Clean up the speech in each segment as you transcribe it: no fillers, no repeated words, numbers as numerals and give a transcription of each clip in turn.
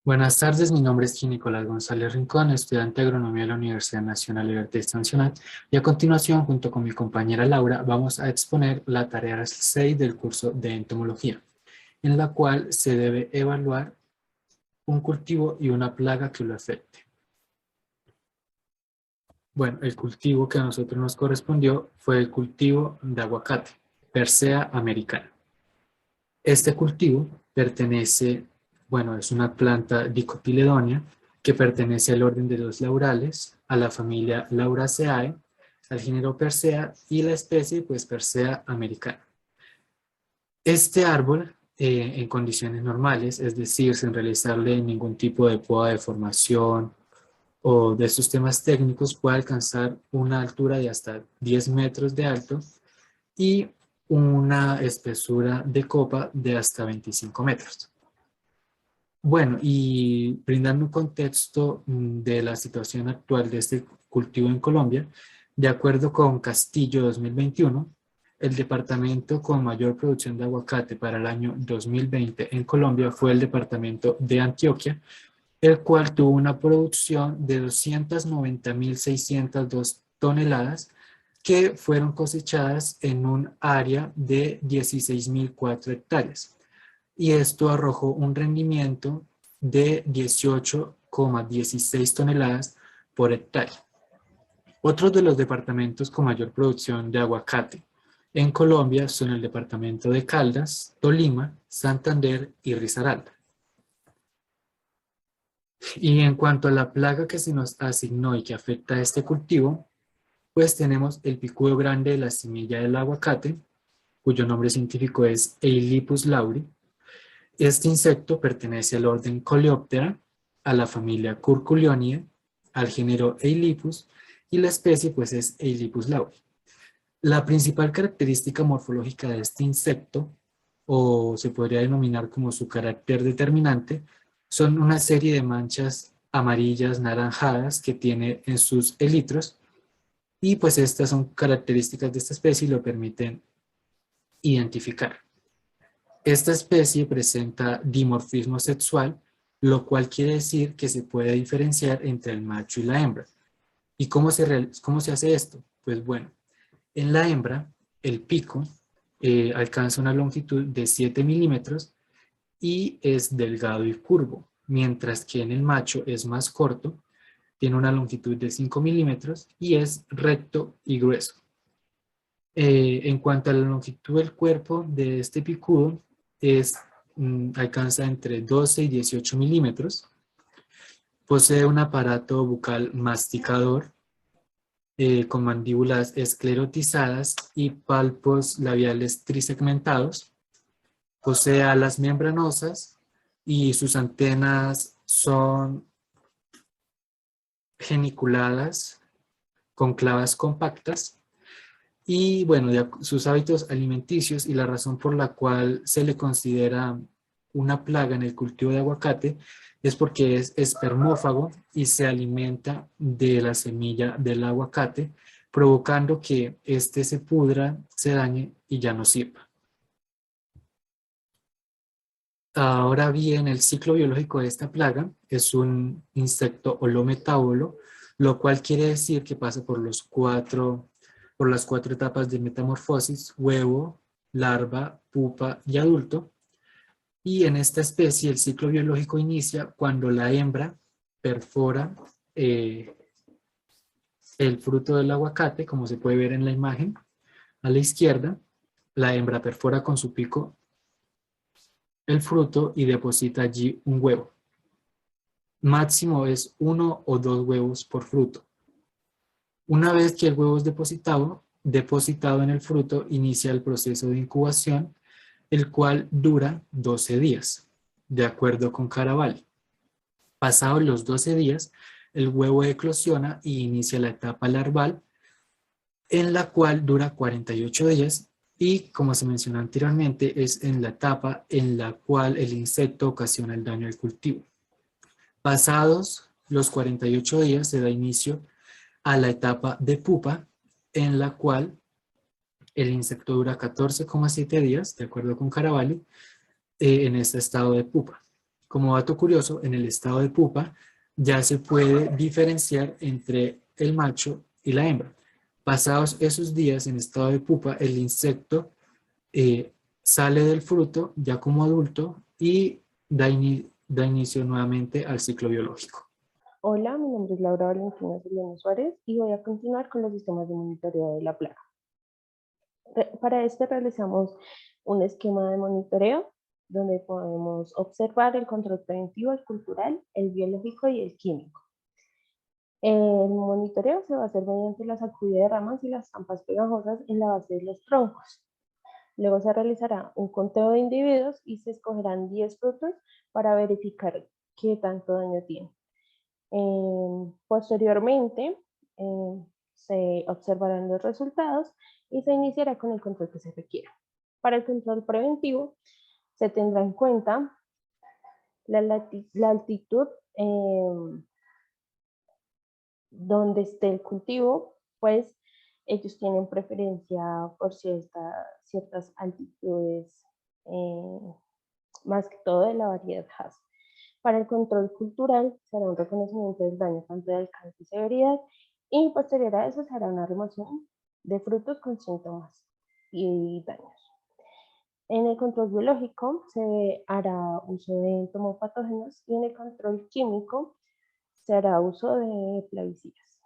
Buenas tardes, mi nombre es Nicolás González Rincón, estudiante de Agronomía de la Universidad Nacional Libertad Extensional, y a continuación, junto con mi compañera Laura, vamos a exponer la tarea 6 del curso de entomología, en la cual se debe evaluar un cultivo y una plaga que lo afecte. Bueno, el cultivo que a nosotros nos correspondió fue el cultivo de aguacate, Persea americana. Este cultivo pertenece, bueno, es una planta dicotiledónea que pertenece al orden de los laurales, a la familia Lauraceae, al género Persea y la especie, pues, Persea americana. Este árbol, en condiciones normales, es decir, sin realizarle ningún tipo de poda de formación o de sus temas técnicos, puede alcanzar una altura de hasta 10 metros de alto y una espesura de copa de hasta 25 metros. Bueno, y brindando un contexto de la situación actual de este cultivo en Colombia, de acuerdo con Castillo 2021, el departamento con mayor producción de aguacate para el año 2020 en Colombia fue el departamento de Antioquia, el cual tuvo una producción de 290.602 toneladas que fueron cosechadas en un área de 16.004 hectáreas. Y esto arrojó un rendimiento de 18,16 toneladas por hectárea. Otros de los departamentos con mayor producción de aguacate en Colombia son el departamento de Caldas, Tolima, Santander y Risaralda. Y en cuanto a la plaga que se nos asignó y que afecta a este cultivo, pues tenemos el picudo grande de la semilla del aguacate, cuyo nombre científico es Eilipus lauri. Este insecto pertenece al orden Coleoptera, a la familia Curculionidae, al género Eilipus, y la especie pues es Eilipus lauri. La principal característica morfológica de este insecto, o se podría denominar como su carácter determinante, son una serie de manchas amarillas naranjadas que tiene en sus elitros, y pues estas son características de esta especie y lo permiten identificar. Esta especie presenta dimorfismo sexual, lo cual quiere decir que se puede diferenciar entre el macho y la hembra. ¿Y cómo se hace esto? Pues bueno, en la hembra, el pico alcanza una longitud de 7 milímetros y es delgado y curvo, mientras que en el macho es más corto, tiene una longitud de 5 milímetros y es recto y grueso. En cuanto a la longitud del cuerpo de este picudo, alcanza entre 12 y 18 milímetros. Posee un aparato bucal masticador con mandíbulas esclerotizadas y palpos labiales trisegmentados. Posee alas membranosas y sus antenas son geniculadas con clavas compactas. Y bueno, sus hábitos alimenticios y la razón por la cual se le considera una plaga en el cultivo de aguacate es porque es espermófago y se alimenta de la semilla del aguacate, provocando que éste se pudra, se dañe y ya no sirva. Ahora bien, el ciclo biológico de esta plaga es un insecto holometábolo, lo cual quiere decir que pasa por las cuatro etapas de metamorfosis: huevo, larva, pupa y adulto. Y en esta especie el ciclo biológico inicia cuando la hembra perfora el fruto del aguacate, como se puede ver en la imagen a la izquierda. La hembra perfora con su pico el fruto y deposita allí un huevo. Máximo es 1 o 2 huevos por fruto. Una vez que el huevo es depositado en el fruto, inicia el proceso de incubación, el cual dura 12 días, de acuerdo con Caravalli. Pasados los 12 días, el huevo eclosiona y inicia la etapa larval, en la cual dura 48 días, y como se mencionó anteriormente, es en la etapa en la cual el insecto ocasiona el daño al cultivo. Pasados los 48 días se da inicio a la etapa de pupa, en la cual el insecto dura 14,7 días, de acuerdo con Caravalli, en este estado de pupa. Como dato curioso, en el estado de pupa ya se puede diferenciar entre el macho y la hembra. Pasados esos días en estado de pupa, el insecto sale del fruto ya como adulto y da inicio nuevamente al ciclo biológico. Hola, mi nombre es Laura Valentina Solano Suárez y voy a continuar con los sistemas de monitoreo de la plaga. Para este realizamos un esquema de monitoreo donde podemos observar el control preventivo, el cultural, el biológico y el químico. El monitoreo se va a hacer mediante la sacudida de ramas y las trampas pegajosas en la base de los troncos. Luego se realizará un conteo de individuos y se escogerán 10 frutos para verificar qué tanto daño tienen. Posteriormente, se observarán los resultados y se iniciará con el control que se requiera. Para el control preventivo, se tendrá en cuenta la altitud donde esté el cultivo, pues ellos tienen preferencia por ciertas altitudes, más que todo de la variedad Hass. Para el control cultural será un reconocimiento del daño tanto de alcance y severidad y posterior a eso se hará una remoción de frutos con síntomas y daños. En el control biológico se hará uso de entomopatógenos y en el control químico se hará uso de plaguicidas.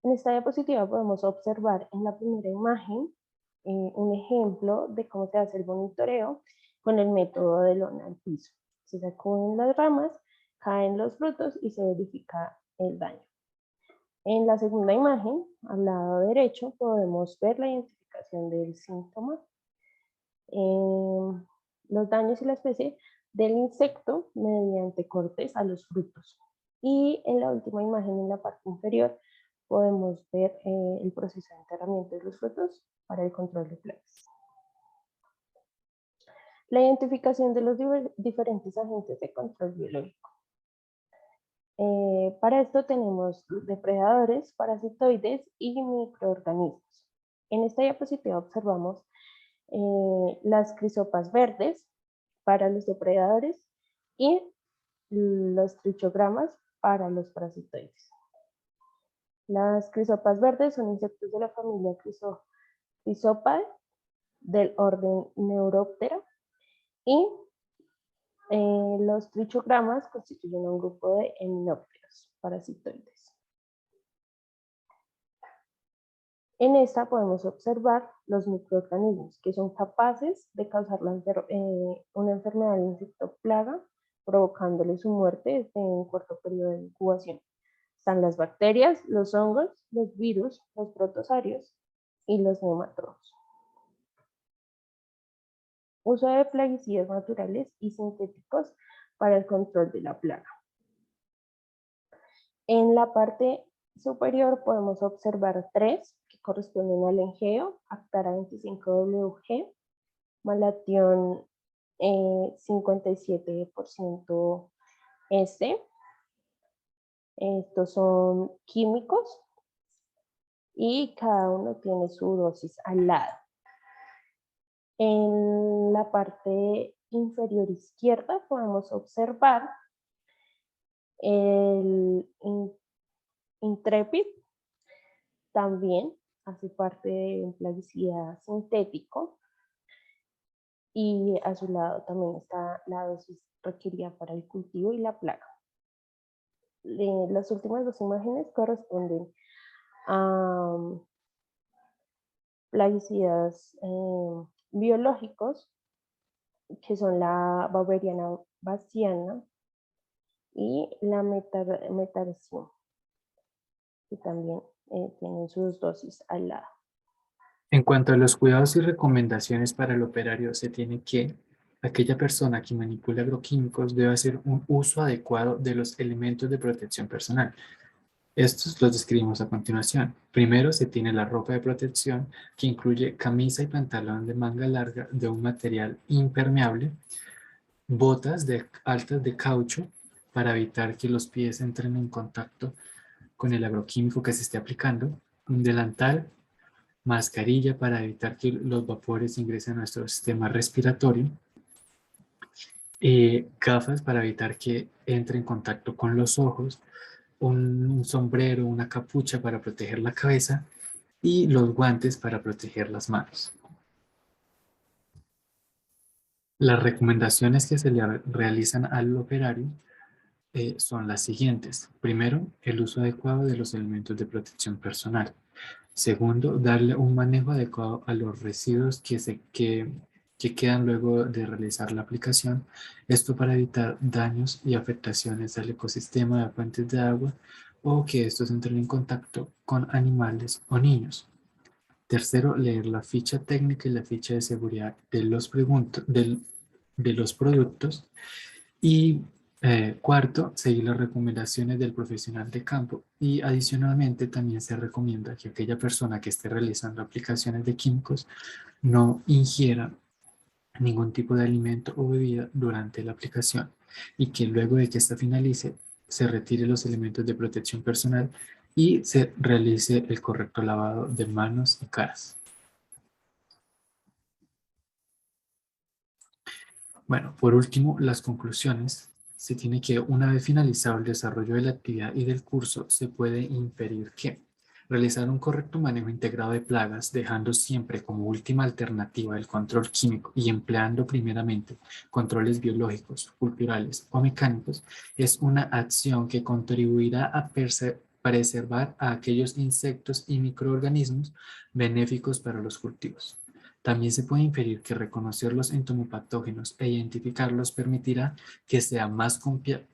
En esta diapositiva podemos observar en la primera imagen un ejemplo de cómo se hace el monitoreo con el método de lona al piso. Se sacuden las ramas, caen los frutos y se verifica el daño. En la segunda imagen, al lado derecho, podemos ver la identificación del síntoma, los daños y la especie del insecto mediante cortes a los frutos. Y en la última imagen, en la parte inferior, podemos ver el proceso de enterramiento de los frutos para el control de plagas. La identificación de los diferentes agentes de control biológico. Para esto tenemos depredadores, parasitoides y microorganismos. En esta diapositiva observamos las crisopas verdes para los depredadores y los trichogramas para los parasitoides. Las crisopas verdes son insectos de la familia Crisopae del orden Neuroptera y los trichogramas constituyen un grupo de eminópteros parasitoides. En esta podemos observar los microorganismos que son capaces de causar una enfermedad del insecto plaga, provocándole su muerte desde un corto periodo de incubación. Están las bacterias, los hongos, los virus, los protozoarios y los nematodos. Uso de plaguicidas naturales y sintéticos para el control de la plaga. En la parte superior podemos observar 3 que corresponden al Engeo, Actara 25WG, Malation 57% S. Estos son químicos y cada uno tiene su dosis al lado. En la parte inferior izquierda podemos observar el Intrepid, también hace parte de un plaguicida sintético y a su lado también está la dosis requerida para el cultivo y la plaga. Las últimas 2 imágenes corresponden a plaguicidas biológicos, que son la Barberiana bassiana y la Metarhizium, que también tienen sus dosis al lado. En cuanto a los cuidados y recomendaciones para el operario, se tiene que aquella persona que manipula agroquímicos debe hacer un uso adecuado de los elementos de protección personal. Estos los describimos a continuación. Primero se tiene la ropa de protección, que incluye camisa y pantalón de manga larga de un material impermeable, botas altas de caucho para evitar que los pies entren en contacto con el agroquímico que se esté aplicando, un delantal, mascarilla para evitar que los vapores ingresen a nuestro sistema respiratorio Gafas para evitar que entre en contacto con los ojos, un sombrero, una capucha para proteger la cabeza y los guantes para proteger las manos. Las recomendaciones que se le realizan al operario son las siguientes. Primero, el uso adecuado de los elementos de protección personal. Segundo, darle un manejo adecuado a los residuos que quedan luego de realizar la aplicación. Esto para evitar daños y afectaciones al ecosistema de fuentes de agua o que estos entren en contacto con animales o niños. Tercero, leer la ficha técnica y la ficha de seguridad de los productos. Y cuarto, seguir las recomendaciones del profesional de campo. Y adicionalmente también se recomienda que aquella persona que esté realizando aplicaciones de químicos no ingiera ningún tipo de alimento o bebida durante la aplicación y que luego de que ésta finalice se retire los elementos de protección personal y se realice el correcto lavado de manos y caras. Bueno, por último, las conclusiones. Se tiene que, una vez finalizado el desarrollo de la actividad y del curso, se puede inferir que realizar un correcto manejo integrado de plagas, dejando siempre como última alternativa el control químico y empleando primeramente controles biológicos, culturales o mecánicos, es una acción que contribuirá a preservar a aquellos insectos y microorganismos benéficos para los cultivos. También se puede inferir que reconocer los entomopatógenos e identificarlos permitirá que sea más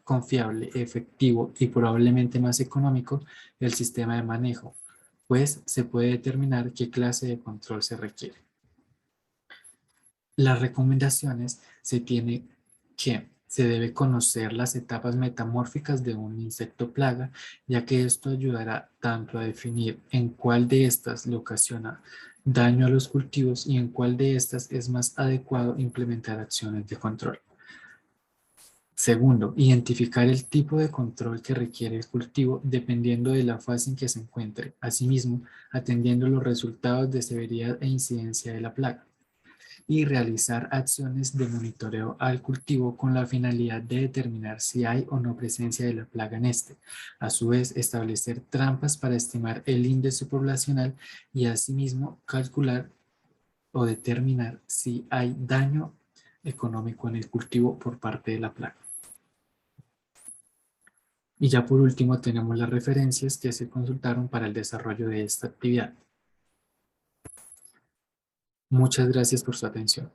confiable, efectivo y probablemente más económico el sistema de manejo, pues se puede determinar qué clase de control se requiere. Las recomendaciones se debe conocer las etapas metamórficas de un insecto plaga, ya que esto ayudará tanto a definir en cuál de estas le ocasiona daño a los cultivos y en cuál de estas es más adecuado implementar acciones de control. Segundo, identificar el tipo de control que requiere el cultivo dependiendo de la fase en que se encuentre, asimismo atendiendo los resultados de severidad e incidencia de la plaga, y realizar acciones de monitoreo al cultivo con la finalidad de determinar si hay o no presencia de la plaga en este. A su vez, establecer trampas para estimar el índice poblacional y asimismo calcular o determinar si hay daño económico en el cultivo por parte de la plaga. Y ya por último tenemos las referencias que se consultaron para el desarrollo de esta actividad. Muchas gracias por su atención.